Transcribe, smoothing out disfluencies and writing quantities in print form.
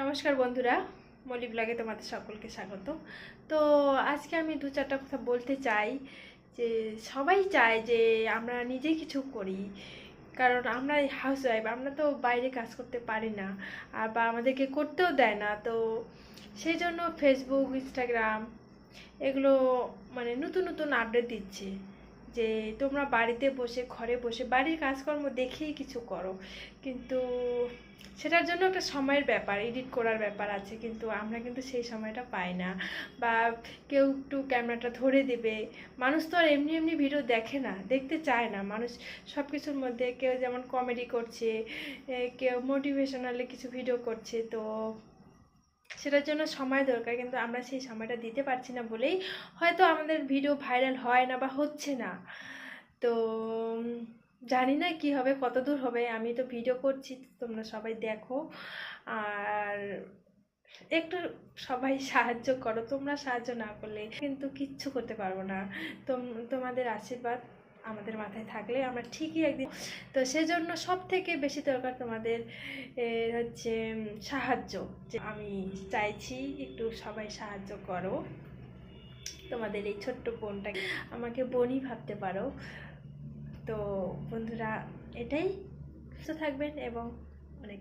নমস্কার বন্ধুরা, মলি ব্লগে তোমাদের সকলকে স্বাগত। তো আজকে আমি দু চারটা কথা বলতে চাই যে সবাই চায় যে আমরা নিজে কিছু করি, কারণ আমরা হাউসওয়াইফ, আমরা তো বাইরে কাজ করতে পারি না আর বা আমাদেরকে করতেও দেয় না। তো সেই জন্য ফেসবুক, ইনস্টাগ্রাম এগুলো মানে নতুন নতুন আপডেট দিচ্ছে যে তোমরা বাড়িতে বসে, ঘরে বসে বাড়ির কাজকর্ম দেখেই কিছু করো। কিন্তু সেটার জন্য একটা সময়ের ব্যাপার, এডিট করার ব্যাপার আছে, কিন্তু আমরা কিন্তু সেই সময়টা পাই না। বা কেউ একটু ক্যামেরাটা ধরে দেবে, মানুষ তো আর এমনি এমনি ভিডিও দেখে না, দেখতে চায় না মানুষ। সব কিছুর মধ্যে কেউ যেমন কমেডি করছে, কেউ মোটিভেশনালি কিছু ভিডিও করছে, তো সেটার জন্য সময় দরকার, কিন্তু আমরা সেই সময়টা দিতে পারছি না বলেই হয়তো আমাদের ভিডিও ভাইরাল হয় না বা হচ্ছে না। তো জানি না কি হবে, কত দূর হবে। আমি তো ভিডিও করছি, তোমরা সবাই দেখো আর একটু সবাই সাহায্য করো। তোমরা সাহায্য না করলে কিন্তু কিচ্ছু করতে পারবো না। তোমাদের আশীর্বাদ আমাদের মাথায় থাকলে আমরা ঠিকই একদিন। তো সেজন্য সব থেকে বেশি দরকার তোমাদের হচ্ছে সাহায্য। যে আমি চাইছি একটু সবাই সাহায্য করো। তোমাদের এই ছোট্ট বোনটাকে আমাকে বোনই ভাবতে পারো। তো বন্ধুরা, এটাই, সুস্থ থাকবেন এবং অনেক